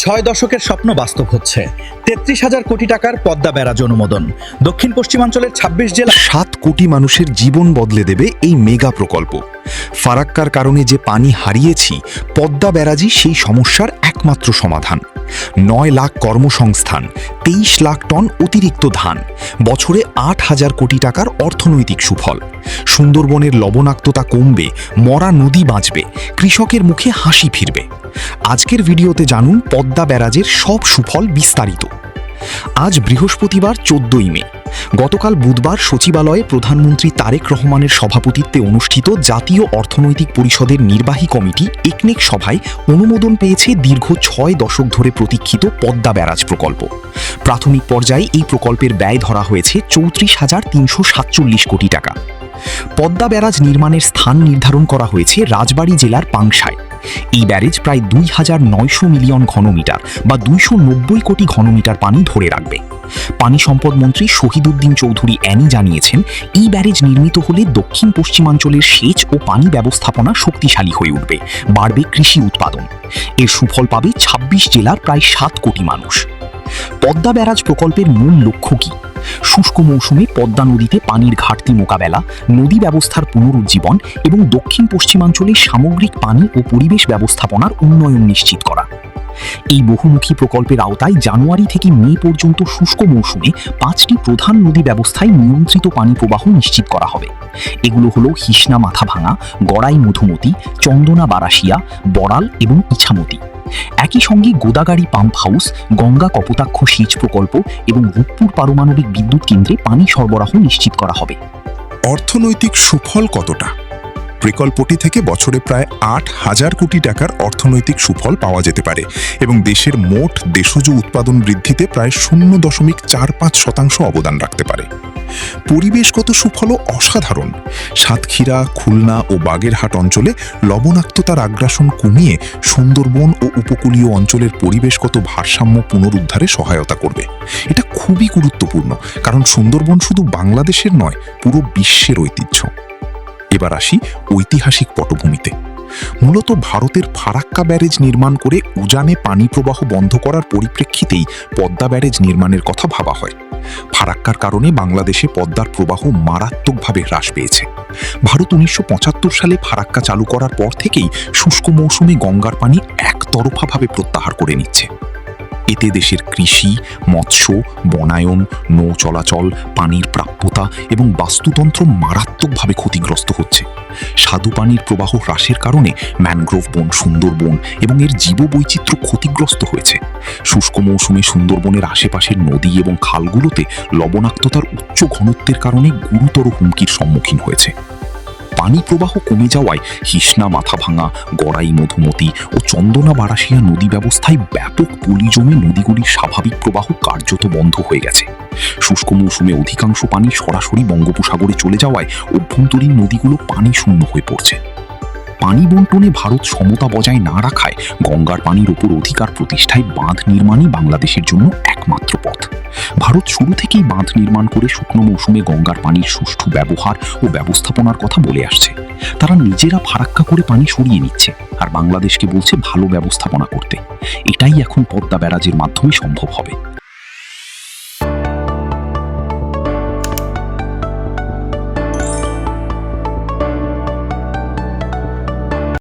ছয় দশকের স্বপ্ন বাস্তব হচ্ছে। ৩৩,০০০ কোটি টাকার পদ্মা ব্যারাজ অনুমোদন। দক্ষিণ পশ্চিমাঞ্চলের ২৬ জেলা ৭ কোটি মানুষের জীবন বদলে দেবে এই মেগা প্রকল্প। ফারাক্কার কারণে যে পানি হারিয়েছি, পদ্মা ব্যারাজই সেই সমস্যার একমাত্র সমাধান। ৯ লাখ কর্মসংস্থান, ২৩ লাখ টন অতিরিক্ত ধান, বছরে ৮,০০০ কোটি টাকার অর্থনৈতিক সুফল। সুন্দরবনের লবণাক্ততা কমবে, মরা নদী বাঁচবে, কৃষকের মুখে হাসি ফিরবে। আজকের ভিডিওতে জানুন পদ্মা ব্যারাজের সব সুফল বিস্তারিত। আজ বৃহস্পতিবার ১৪ই মে। গতকাল বুধবার সচিবালয়ে প্রধানমন্ত্রী তারেক রহমানের সভাপতিত্বে অনুষ্ঠিত জাতীয় অর্থনৈতিক পরিষদের নির্বাহী কমিটি একনেক সভায় অনুমোদন পেয়েছে দীর্ঘ ৬ দশক ধরে প্রতীক্ষিত পদ্মা ব্যারাজ প্রকল্প। প্রাথমিক পর্যায়ে এই প্রকল্পের ব্যয় ধরা হয়েছে ৩৪,৩৪৭ কোটি টাকা। পদ্মা ব্যারাজ নির্মাণের স্থান নির্ধারণ করা হয়েছে রাজবাড়ী জেলার পাংশায়। এই ব্যারেজ প্রায় ২,৯০০ মিলিয়ন ঘনমিটার বা ২৯০ কোটি ঘনমিটার পানি ধরে রাখবে। পানি সম্পদ মন্ত্রী শহীদউদ্দিন চৌধুরী অ্যানি জানিয়েছেন, এই ব্যারেজ নির্মিত হলে দক্ষিণ পশ্চিমাঞ্চলের সেচ ও পানি ব্যবস্থাপনা শক্তিশালী হয়ে উঠবে, বাড়বে কৃষি উৎপাদন। এর সুফল পাবে ২৬ জেলার প্রায় ৭ কোটি মানুষ। পদ্মা ব্যারাজ প্রকল্পের মূল লক্ষ্য কী? শুষ্ক মৌসুমে পদ্মা নদীতে পানির ঘাটতি মোকাবেলা, নদী ব্যবস্থার পুনরুজ্জীবন এবং দক্ষিণ পশ্চিমাঞ্চলে সামগ্রিক পানি ও পরিবেশ ব্যবস্থাপনার উন্নয়ন নিশ্চিত করা। এই বহুমুখী প্রকল্পের আওতায় জানুয়ারি থেকে মে পর্যন্ত শুষ্ক মৌসুমে ৫টি প্রধান নদী ব্যবস্থায় নিয়ন্ত্রিত পানি প্রবাহ নিশ্চিত করা হবে। এগুলো হলো হিসনা মাথাভাঙা, গড়াই মধুমতি, চন্দনা বারাশিয়া, বড়াল এবং ইছামতি। একই সঙ্গে গোদাগাড়ি পাম্প হাউস, গঙ্গা কপোতাক্ষ সেচ প্রকল্প এবং রূপপুর পারমাণবিক বিদ্যুৎ কেন্দ্রে পানি সরবরাহ নিশ্চিত করা হবে। অর্থনৈতিক সুফল কতটা? প্রকল্পটি থেকে বছরে প্রায় ৮,০০০ কোটি টাকার অর্থনৈতিক সুফল পাওয়া যেতে পারে এবং দেশের মোট দেশজ উৎপাদন বৃদ্ধিতে প্রায় ০.৪৫% অবদান রাখতে পারে। পরিবেশগত সুফলও অসাধারণ। সাতক্ষীরা, খুলনা ও বাগেরহাট অঞ্চলে লবণাক্ততার আগ্রাসন কমিয়ে সুন্দরবন ও উপকূলীয় অঞ্চলের পরিবেশগত ভারসাম্য পুনরুদ্ধারে সহায়তা করবে। এটা খুবই গুরুত্বপূর্ণ, কারণ সুন্দরবন শুধু বাংলাদেশের নয়, পুরো বিশ্বের ঐতিহ্য। এবার আসি ঐতিহাসিক পটভূমিতে। মূলত ভারতের ফারাক্কা ব্যারেজ নির্মাণ করে উজানে পানি প্রবাহ বন্ধ করার পরিপ্রেক্ষিতেই পদ্মা ব্যারেজ নির্মাণের কথা ভাবা হয়। ফারাক্কার কারণে বাংলাদেশে পদ্মার প্রবাহ মারাত্মকভাবে হ্রাস পেয়েছে। ভারত ১৯৭৫ সালে ফারাক্কা চালু করার পর থেকেই শুষ্ক মৌসুমে গঙ্গার পানি একতরফাভাবে প্রত্যাহার করে নিচ্ছে। এতে দেশের কৃষি, মৎস্য, বনায়ন, নৌ চলাচল, পানির প্রাপ্যতা এবং বাস্তুতন্ত্র মারাত্মকভাবে ক্ষতিগ্রস্ত হচ্ছে। স্বাদু পানির প্রবাহ হ্রাসের কারণে ম্যানগ্রোভ বন, সুন্দরবন এবং এর জীববৈচিত্র্য ক্ষতিগ্রস্ত হয়েছে। শুষ্ক মৌসুমে সুন্দরবনের আশেপাশের নদী এবং খালগুলোতে লবণাক্ততার উচ্চ ঘনত্বের কারণে গুরুতর হুমকির সম্মুখীন হয়েছে। পানি প্রবাহ কমে যাওয়ায় হিসনা মাথাভাঙা, গড়াই মধুমতি ও চন্দনা বারাশিয়া নদী ব্যবস্থায় ব্যাপক পলি জমে নদীগুলির স্বাভাবিক প্রবাহ কার্যত বন্ধ হয়ে গেছে। শুষ্ক মৌসুমে অধিকাংশ পানি সরাসরি বঙ্গোপসাগরে চলে যাওয়ায় অভ্যন্তরীণ নদীগুলো পানি শূন্য হয়ে পড়ছে। পানি বন্টনে ভারত সমতা বজায় না রাখায় গঙ্গার পানির ওপর অধিকার প্রতিষ্ঠায় বাঁধ নির্মাণই বাংলাদেশের জন্য একমাত্র পথ। ভারত শুরু থেকেই বাঁধ নির্মাণ করে শুকনো মৌসুমে গঙ্গার পানির সুষ্ঠু ব্যবহার ও ব্যবস্থাপনার কথা বলে আসছে। তারা নিজেরা ফারাক্কা করে পানি সরিয়ে নিচ্ছে আর বাংলাদেশকে বলছে ভালো ব্যবস্থাপনা করতে। এটাই এখন পদ্মা ব্যারাজের মাধ্যমে সম্ভব হবে।